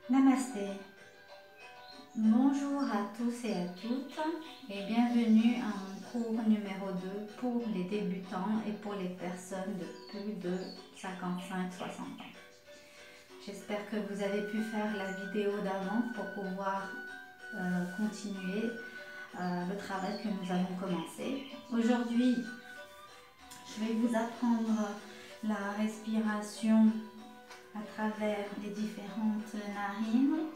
Namasté. Bonjour à tous et à toutes et bienvenue à mon cours numéro 2 pour les débutants et pour les personnes de plus de 55-60 ans. J'espère que vous avez pu faire la vidéo d'avant pour pouvoir continuer le travail que nous avons commencé. Aujourd'hui, je vais vous apprendre la respiration à travers les différentes narines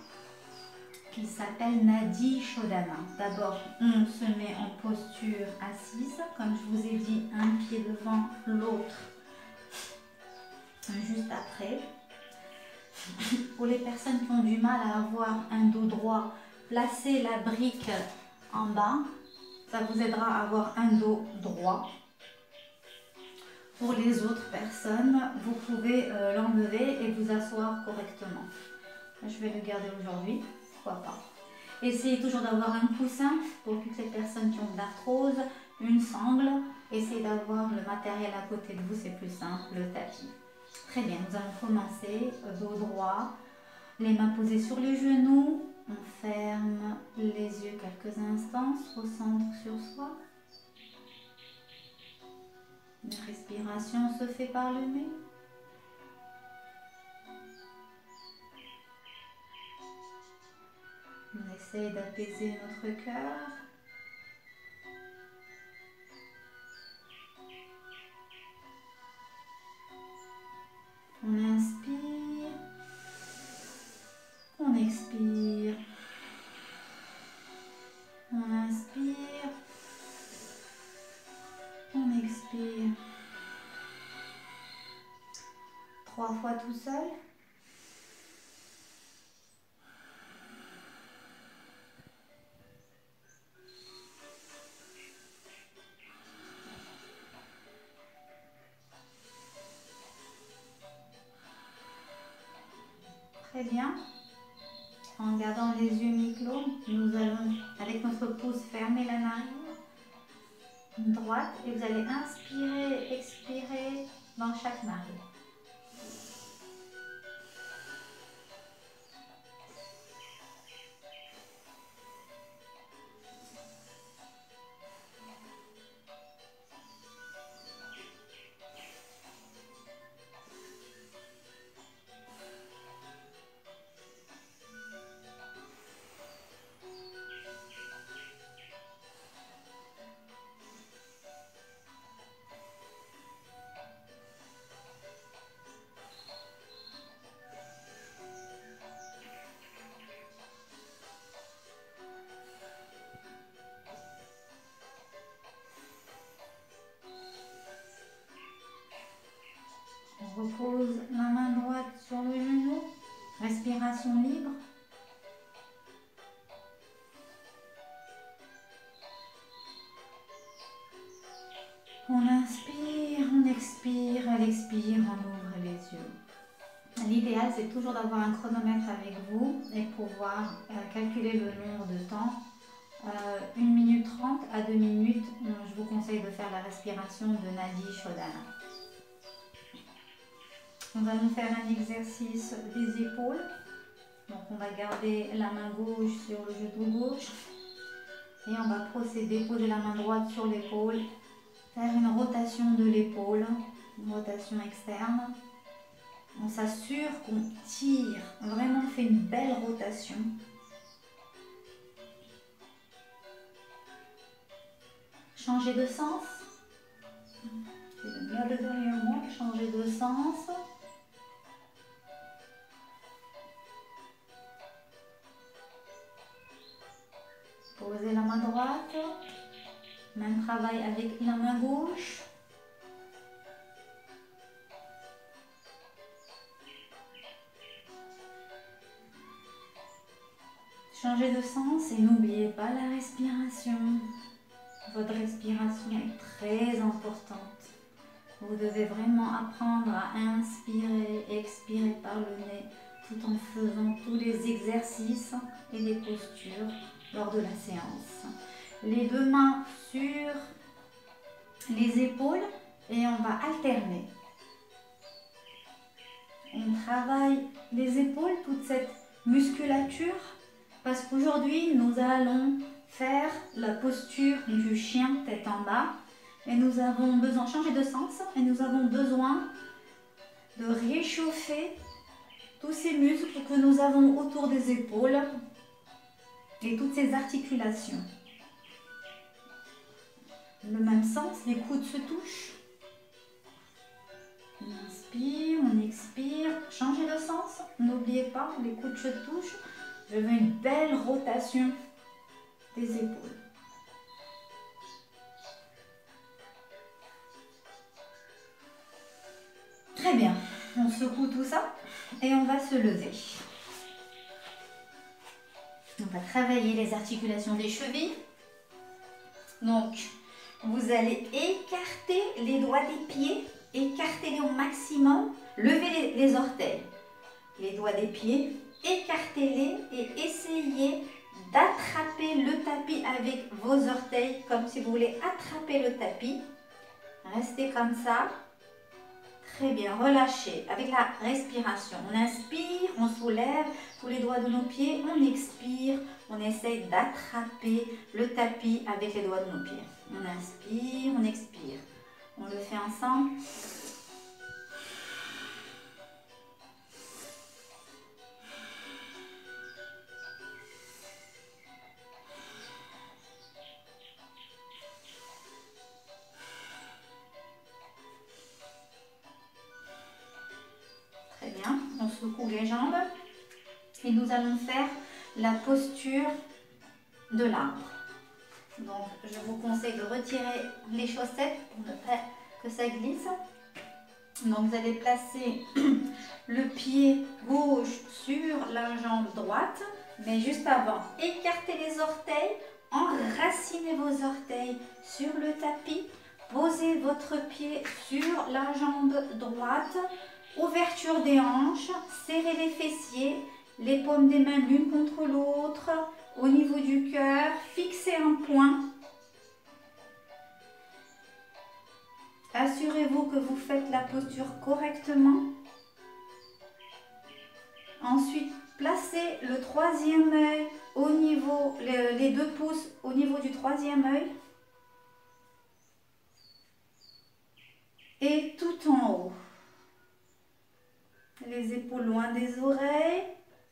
qui s'appelle Nadi Shodhana. D'abord, on se met en posture assise, comme je vous ai dit, un pied devant l'autre juste après. Pour les personnes qui ont du mal à avoir un dos droit, placez la brique en bas, ça vous aidera à avoir un dos droit. Pour les autres personnes, vous pouvez l'enlever et vous asseoir correctement. Je vais le garder aujourd'hui, pourquoi pas. Essayez toujours d'avoir un coussin pour toutes les personnes qui ont de l'arthrose, une sangle. Essayez d'avoir le matériel à côté de vous, c'est plus simple, le tapis. Très bien, nous allons commencer, dos droit, les mains posées sur les genoux. On ferme les yeux quelques instants, se recentre sur soi. La respiration se fait par le nez. On essaye d'apaiser notre cœur. On inspire. On expire. On inspire. On expire. 3 fois tout seul. Très bien. En gardant les yeux mi-clos, nous allons, avec notre pouce, fermer la narine droite et vous allez inspirer, expirer dans chaque narine. On repose la main droite sur le genou, respiration libre. On inspire, on expire, à l'expire, on ouvre les yeux. L'idéal, c'est toujours d'avoir un chronomètre avec vous et pouvoir calculer le nombre de temps. 1 minute 30 à 2 minutes, je vous conseille de faire la respiration de Nadi Shodhana. Nous allons faire un exercice des épaules. Donc on va garder la main gauche sur le genou gauche et on va procéder, poser la main droite sur l'épaule, faire une rotation de l'épaule, une rotation externe. On s'assure qu'on tire, vraiment on fait une belle rotation. Changer de sens. Je vais le garder derrière moi, changer de sens. Posez la main droite. Même travail avec la main gauche. Changez de sens et n'oubliez pas la respiration. Votre respiration est très importante. Vous devez vraiment apprendre à inspirer, expirer par le nez tout en faisant tous les exercices et les postures lors de la séance. Les deux mains sur les épaules et on va alterner. On travaille les épaules, toute cette musculature parce qu'aujourd'hui, nous allons faire la posture du chien tête en bas et nous avons besoin de changer de sens et nous avons besoin de réchauffer tous ces muscles que nous avons autour des épaules et toutes ces articulations. Le même sens, les coudes se touchent. On inspire, on expire, changez de sens. N'oubliez pas, les coudes se touchent. Je veux une belle rotation des épaules. Très bien, on secoue tout ça et on va se lever. On va travailler les articulations des chevilles. Donc, vous allez écarter les doigts des pieds, écartez-les au maximum, levez les orteils. Les doigts des pieds, écartez-les et essayez d'attraper le tapis avec vos orteils, comme si vous voulez attraper le tapis. Restez comme ça. Très bien, relâchez avec la respiration. On inspire, on soulève tous les doigts de nos pieds, on expire, on essaye d'attraper le tapis avec les doigts de nos pieds. On inspire, on expire. On le fait ensemble. Très bien, on secoue les jambes et nous allons faire la posture de l'arbre. Donc, je vous conseille de retirer les chaussettes pour ne pas que ça glisse. Donc, vous allez placer le pied gauche sur la jambe droite, mais juste avant, écartez les orteils, enracinez vos orteils sur le tapis, posez votre pied sur la jambe droite, ouverture des hanches, serrez les fessiers, les paumes des mains l'une contre l'autre, au niveau du cœur, fixez un point. Assurez-vous que vous faites la posture correctement. Ensuite, placez le troisième œil au niveau, les 2 pouces au niveau du troisième œil. Et tout en haut. Les épaules loin des oreilles.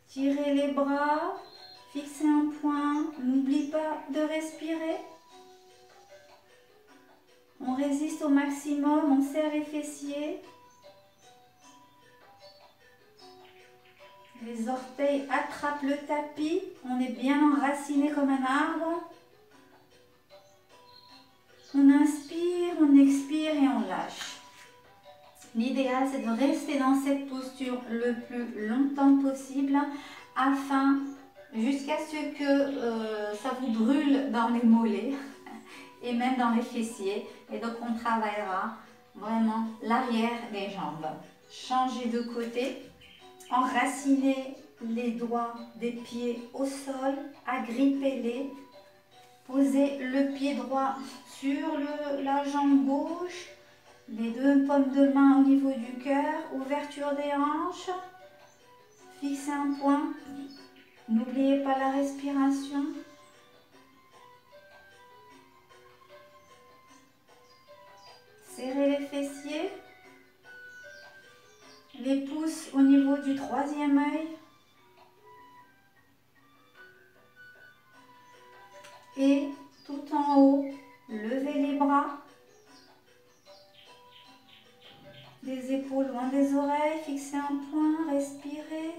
Tirez les bras. Fixez un point. N'oubliez pas de respirer. On résiste au maximum. On serre les fessiers. Les orteils attrapent le tapis. On est bien enraciné comme un arbre. On inspire, on expire et on lâche. L'idéal, c'est de rester dans cette posture le plus longtemps possible afin, jusqu'à ce que ça vous brûle dans les mollets et même dans les fessiers. Et donc, on travaillera vraiment l'arrière des jambes. Changez de côté, enracinez les doigts des pieds au sol, agrippez-les. Posez le pied droit sur la jambe gauche, les 2 paumes de main au niveau du cœur, ouverture des hanches, fixez un point, n'oubliez pas la respiration. Serrez les fessiers, les pouces au niveau du troisième œil. Et tout en haut, levez les bras, les épaules loin des oreilles, fixez un point, respirez.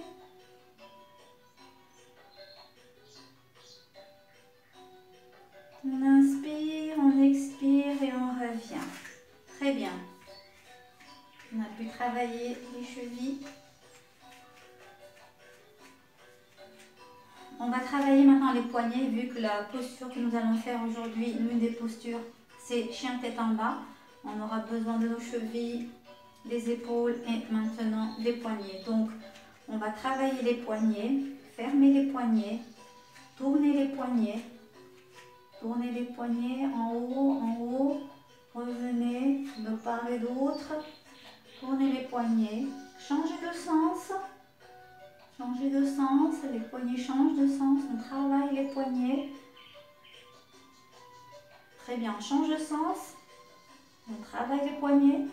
On inspire, on expire et on revient. Très bien. On a pu travailler les chevilles. On va travailler maintenant les poignets, vu que la posture que nous allons faire aujourd'hui, l'une des postures, c'est chien tête en bas. On aura besoin de nos chevilles, des épaules et maintenant des poignets. Donc, on va travailler les poignets, fermer les poignets, tourner les poignets en haut, revenez de part et d'autre, tournez les poignets, changez de sens. Changez de sens, les poignets changent de sens, on travaille les poignets. Très bien, on change de sens, on travaille les poignets.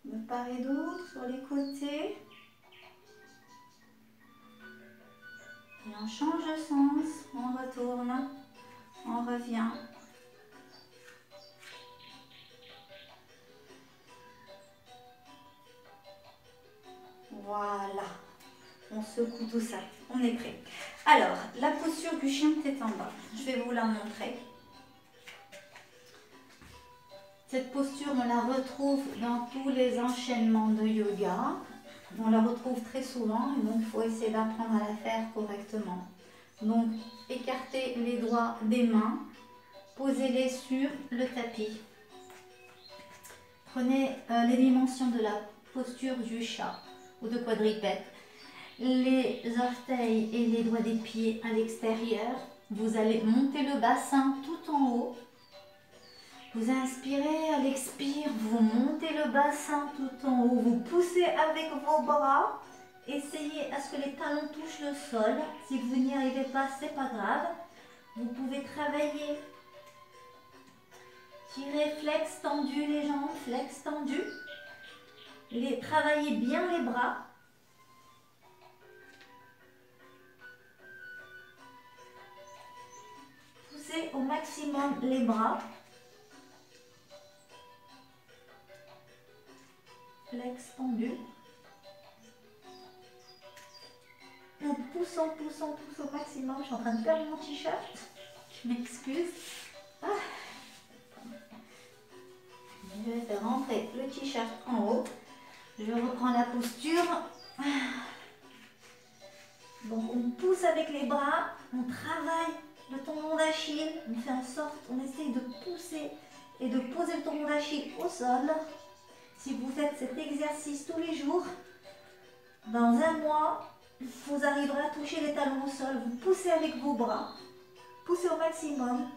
De part et d'autre, sur les côtés. Et on change de sens, on retourne, on revient. Voilà, on secoue tout ça, on est prêt. Alors, la posture du chien tête en bas, je vais vous la montrer. Cette posture, on la retrouve dans tous les enchaînements de yoga. On la retrouve très souvent, et donc il faut essayer d'apprendre à la faire correctement. Donc, écartez les doigts des mains, posez-les sur le tapis. Prenez les dimensions de la posture du chat ou de quadrupède. Les orteils et les doigts des pieds à l'extérieur. Vous allez monter le bassin tout en haut. Vous inspirez, à l'expire, vous montez le bassin tout en haut. Vous poussez avec vos bras. Essayez à ce que les talons touchent le sol. Si vous n'y arrivez pas, c'est pas grave. Vous pouvez travailler. Tirez, flex tendu les jambes, flex tendu. Travaillez bien les bras. Poussez au maximum les bras. Flex tendu. On pousse au maximum. Je suis en train de perdre mon t-shirt. Je m'excuse. Ah. Je vais faire rentrer le t-shirt en haut. Je reprends la posture. Donc on pousse avec les bras. On travaille le tendon d'Achille. On fait en sorte, on essaye de pousser et de poser le tendon d'Achille au sol. Si vous faites cet exercice tous les jours, dans un mois, vous arriverez à toucher les talons au sol. Vous poussez avec vos bras, poussez au maximum.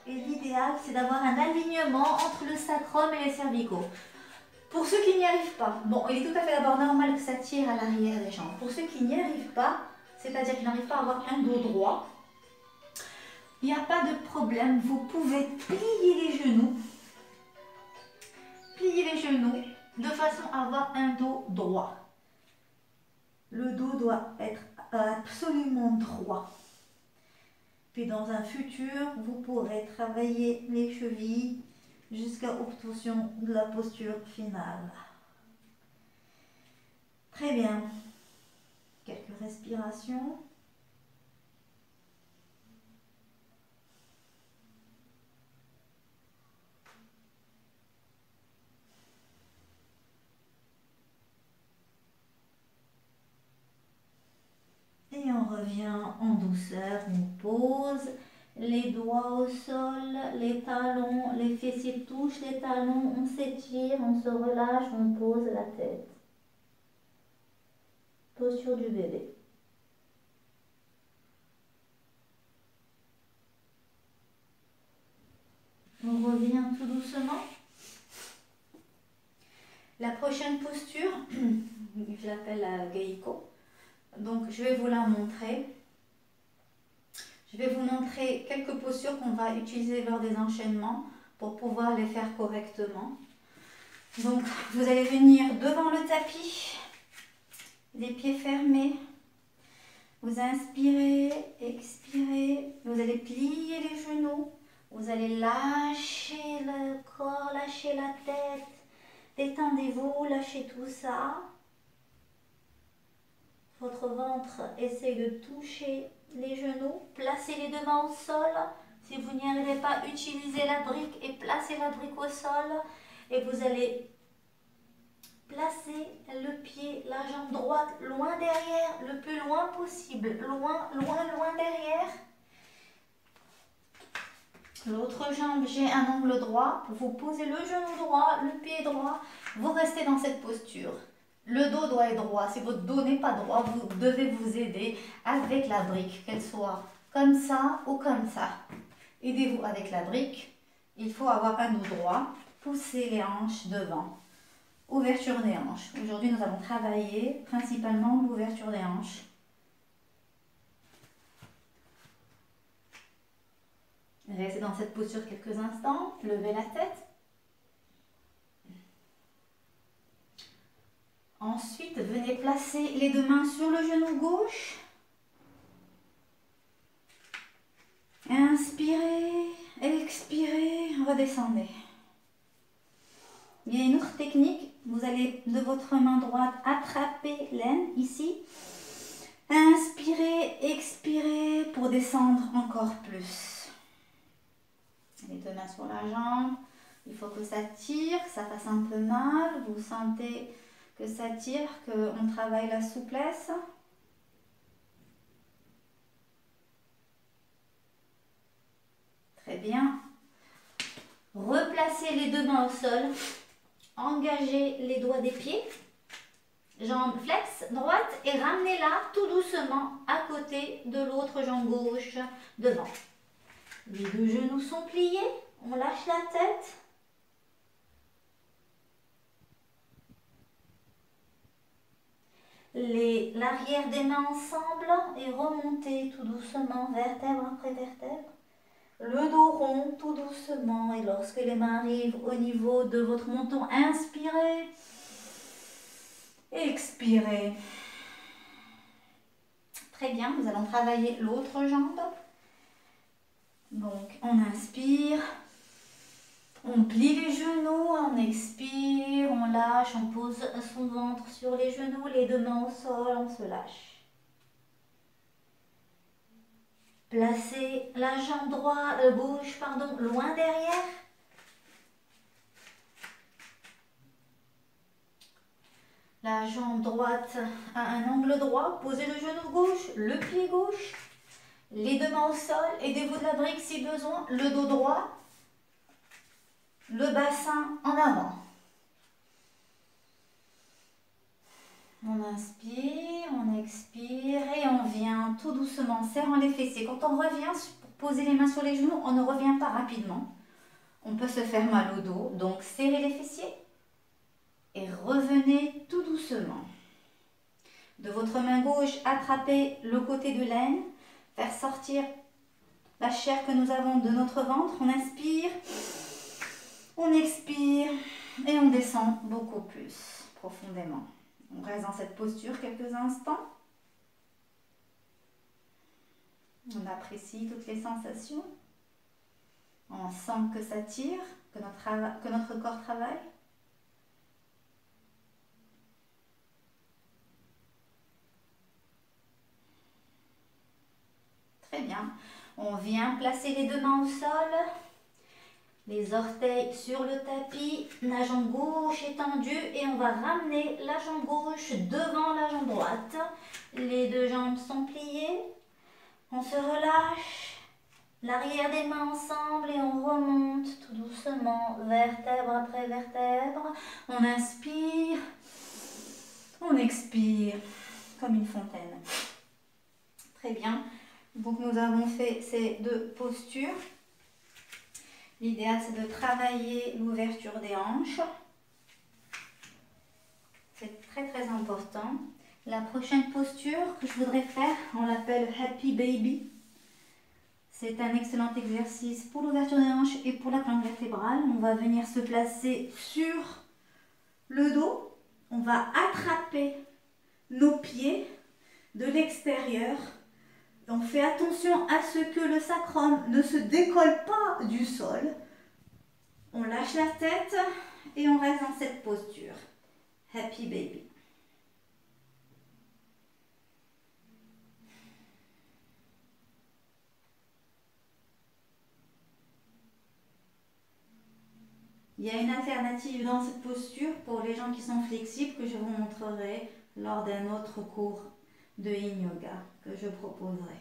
Et l'idéal, c'est d'avoir un alignement entre le sacrum et les cervicaux. Pour ceux qui n'y arrivent pas, bon, il est tout à fait d'abord normal que ça tire à l'arrière des jambes. Pour ceux qui n'y arrivent pas, c'est-à-dire qu'ils n'arrivent pas à avoir un dos droit, il n'y a pas de problème. Vous pouvez plier les genoux. Plier les genoux de façon à avoir un dos droit. Le dos doit être absolument droit. Puis dans un futur, vous pourrez travailler les chevilles jusqu'à obtention de la posture finale. Très bien. Quelques respirations. Et on revient en douceur, on pose les doigts au sol, les talons, les fessiers touchent les talons, on s'étire, on se relâche, on pose la tête. Posture du bébé. On revient tout doucement. La prochaine posture, je l'appelle la Geiko. Donc je vais vous la montrer. Je vais vous montrer quelques postures qu'on va utiliser lors des enchaînements pour pouvoir les faire correctement. Donc vous allez venir devant le tapis, les pieds fermés. Vous inspirez, expirez, vous allez plier les genoux. Vous allez lâcher le corps, lâcher la tête. Détendez-vous, lâchez tout ça. Votre ventre essaye de toucher les genoux. Placez les deux mains au sol. Si vous n'y arrivez pas, utilisez la brique et placez la brique au sol. Et vous allez placer le pied, la jambe droite loin derrière, le plus loin possible. Loin, loin, loin derrière. L'autre jambe, j'ai un angle droit. Vous posez le genou droit, le pied droit. Vous restez dans cette posture. Le dos doit être droit. Si votre dos n'est pas droit, vous devez vous aider avec la brique, qu'elle soit comme ça ou comme ça. Aidez-vous avec la brique. Il faut avoir un dos droit. Poussez les hanches devant. ouverture des hanches. Aujourd'hui, nous allons travailler principalement l'ouverture des hanches. Restez dans cette posture quelques instants, levez la tête. Ensuite, venez placer les deux mains sur le genou gauche. Inspirez, expirez, redescendez. Il y a une autre technique, vous allez de votre main droite attraper l'aine ici. Inspirez, expirez pour descendre encore plus. Les deux mains sur la jambe, il faut que ça tire, que ça fasse un peu mal. Vous sentez que ça tire, qu'on travaille la souplesse. Très bien. Replacez les deux mains au sol. Engagez les doigts des pieds. Jambe flex, droite et ramenez-la tout doucement à côté de l'autre jambe gauche devant. Les deux genoux sont pliés. On lâche la tête. L'arrière des mains ensemble et remontez tout doucement, vertèbre après vertèbre. Le dos rond tout doucement et lorsque les mains arrivent au niveau de votre menton, inspirez, expirez. Très bien, nous allons travailler l'autre jambe. Donc on inspire, on plie les genoux, on expire, on lâche, on pose son ventre sur les genoux, les deux mains au sol, on se lâche. Placez la jambe gauche loin derrière. La jambe droite à un angle droit. Posez le genou gauche, le pied gauche. Les deux mains au sol. Aidez-vous de la brique si besoin. Le dos droit. Le bassin en avant. On inspire, on expire et on vient tout doucement, serrant les fessiers. Quand on revient pour poser les mains sur les genoux, on ne revient pas rapidement. On peut se faire mal au dos, donc serrez les fessiers et revenez tout doucement. De votre main gauche, attrapez le côté de l'aine, faire sortir la chair que nous avons de notre ventre. On inspire, on expire et on descend beaucoup plus profondément. On reste dans cette posture quelques instants. On apprécie toutes les sensations. On sent que ça tire, que notre corps travaille. Très bien. On vient placer les deux mains au sol. Les orteils sur le tapis, la jambe gauche étendue et on va ramener la jambe gauche devant la jambe droite. Les deux jambes sont pliées. On se relâche. L'arrière des mains ensemble et on remonte tout doucement, vertèbre après vertèbre. On inspire, on expire comme une fontaine. Très bien. Donc nous avons fait ces deux postures. L'idéal, c'est de travailler l'ouverture des hanches. C'est très très important. La prochaine posture que je voudrais faire, on l'appelle Happy Baby. C'est un excellent exercice pour l'ouverture des hanches et pour la colonne vertébrale. On va venir se placer sur le dos. On va attraper nos pieds de l'extérieur. On fait attention à ce que le sacrum ne se décolle pas du sol. On lâche la tête et on reste dans cette posture. Happy Baby. Il y a une alternative dans cette posture pour les gens qui sont flexibles que je vous montrerai lors d'un autre cours de Yin Yoga que je proposerai.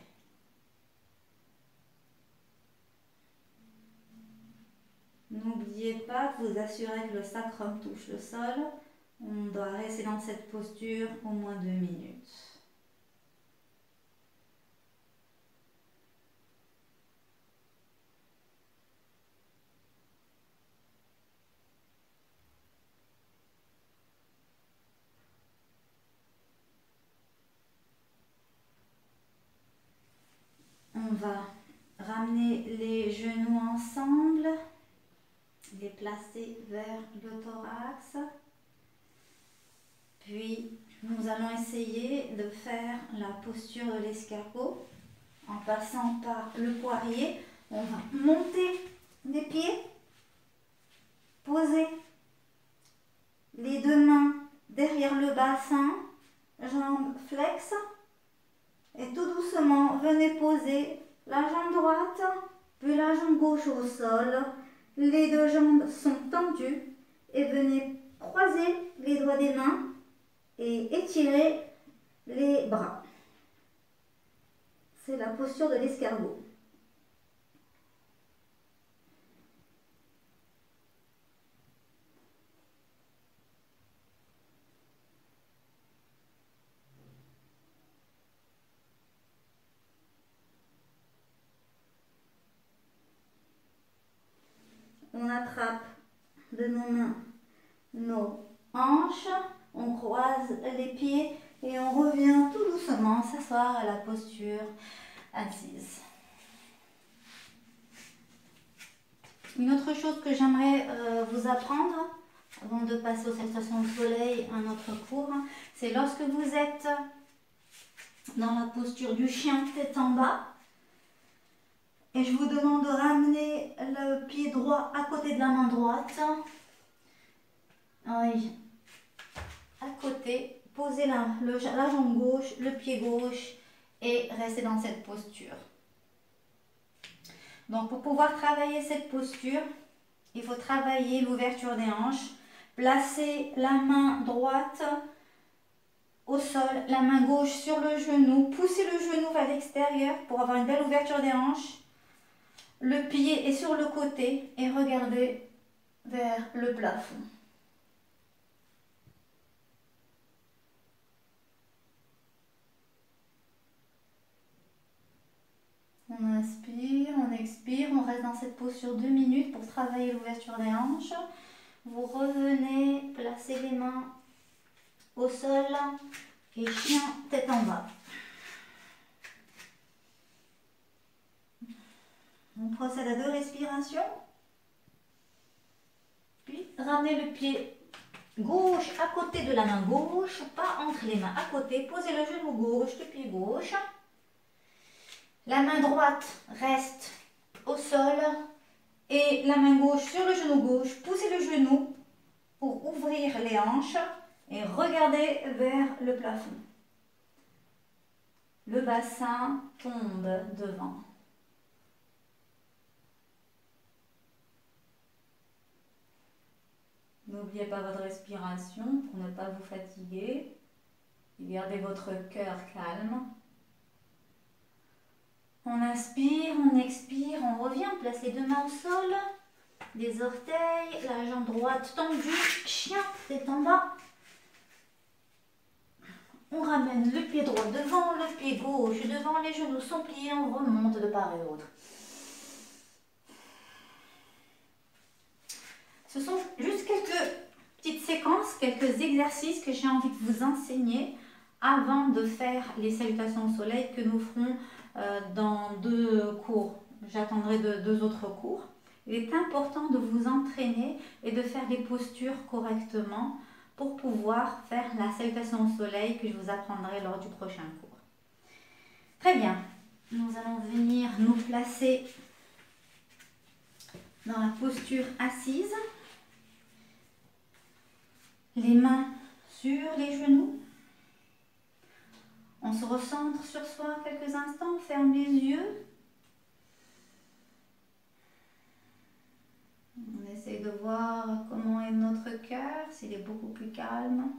N'oubliez pas de vous assurer que le sacrum touche le sol. On doit rester dans cette posture au moins 2 minutes. genoux ensemble, les placer vers le thorax. Puis, nous allons essayer de faire la posture de l'escargot en passant par le poirier. On va monter les pieds, poser les deux mains derrière le bassin, jambes flexes. Et tout doucement, venez poser la jambe droite, puis la jambe gauche au sol. Les deux jambes sont tendues et venez croiser les doigts des mains et étirer les bras. C'est la posture de l'escargot. On attrape de nos mains nos hanches, on croise les pieds et on revient tout doucement s'asseoir à la posture assise. Une autre chose que j'aimerais vous apprendre avant de passer aux salutations au soleil, un autre cours, c'est lorsque vous êtes dans la posture du chien tête en bas, et je vous demande de ramener le pied droit à côté de la main droite. Oui. À côté, posez la jambe gauche, le pied gauche et restez dans cette posture. Donc pour pouvoir travailler cette posture, il faut travailler l'ouverture des hanches. Placez la main droite au sol, la main gauche sur le genou. Poussez le genou vers l'extérieur pour avoir une belle ouverture des hanches. Le pied est sur le côté et regardez vers le plafond. On inspire, on expire, on reste dans cette posture 2 minutes pour travailler l'ouverture des hanches. Vous revenez, placez les mains au sol et chien tête en bas. On procède à 2 respirations. Puis ramenez le pied gauche à côté de la main gauche, pas entre les mains, à côté. Posez le genou gauche, le pied gauche. La main droite reste au sol et la main gauche sur le genou gauche. Poussez le genou pour ouvrir les hanches et regardez vers le plafond. Le bassin tombe devant. N'oubliez pas votre respiration pour ne pas vous fatiguer. Gardez votre cœur calme. On inspire, on expire, on revient, on place les 2 mains au sol, les orteils, la jambe droite tendue, chien, tête en bas. On ramène le pied droit devant, le pied gauche devant, les genoux sont pliés, on remonte de part et d'autre. Ce sont juste quelques petites séquences, quelques exercices que j'ai envie de vous enseigner avant de faire les salutations au soleil que nous ferons dans 2 cours. J'attendrai 2 autres cours. Il est important de vous entraîner et de faire les postures correctement pour pouvoir faire la salutation au soleil que je vous apprendrai lors du prochain cours. Très bien. Nous allons venir nous placer dans la posture assise. Les mains sur les genoux. On se recentre sur soi quelques instants, on ferme les yeux. On essaie de voir comment est notre cœur, s'il est beaucoup plus calme.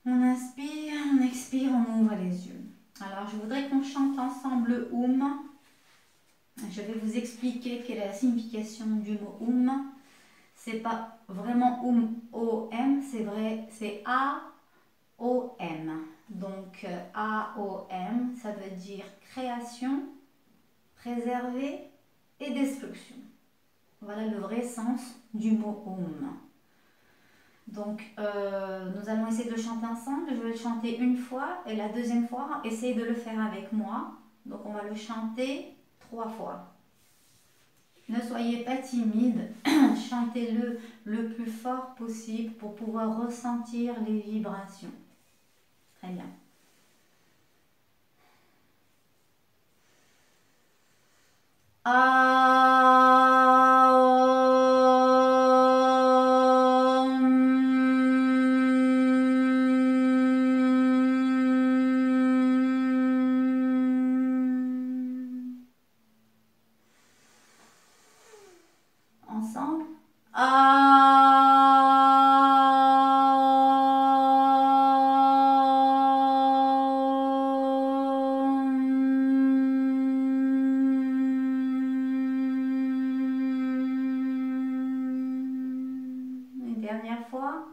On inspire, on expire, on ouvre les yeux. Alors, je voudrais qu'on chante ensemble Oum. Je vais vous expliquer quelle est la signification du mot Oum. C'est pas vraiment Oum, O-M, c'est vrai, c'est A-O-M. Donc AOM, ça veut dire création, préserver et destruction. Voilà le vrai sens du mot Om. Donc nous allons essayer de le chanter ensemble. Je vais le chanter une fois et la deuxième fois, essayez de le faire avec moi. Donc on va le chanter 3 fois. Ne soyez pas timide, chantez-le le plus fort possible pour pouvoir ressentir les vibrations. Très bien. Ensemble. Une dernière fois.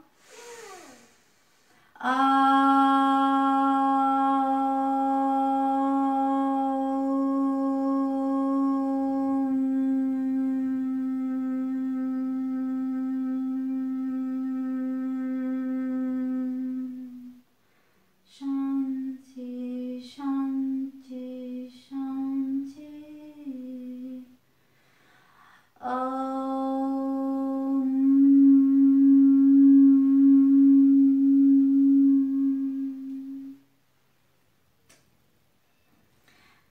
Shanti, Shanti, Shanti.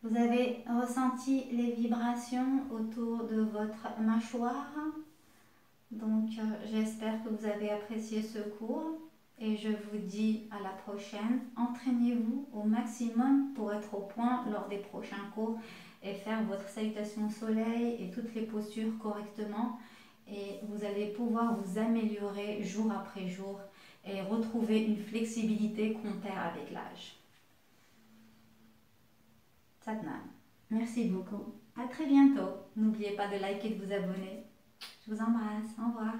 Vous avez ressenti les vibrations autour de votre mâchoire. Donc j'espère que vous avez apprécié ce cours et je vous dis à la prochaine. Entraînez-vous au maximum pour être au point lors des prochains cours et faire votre salutation au soleil et toutes les postures correctement, et vous allez pouvoir vous améliorer jour après jour et retrouver une flexibilité qu'on perd avec l'âge. Satnam. Merci beaucoup. À très bientôt. N'oubliez pas de liker et de vous abonner. Je vous embrasse. Au revoir.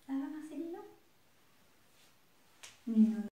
Ça va, Marcelino?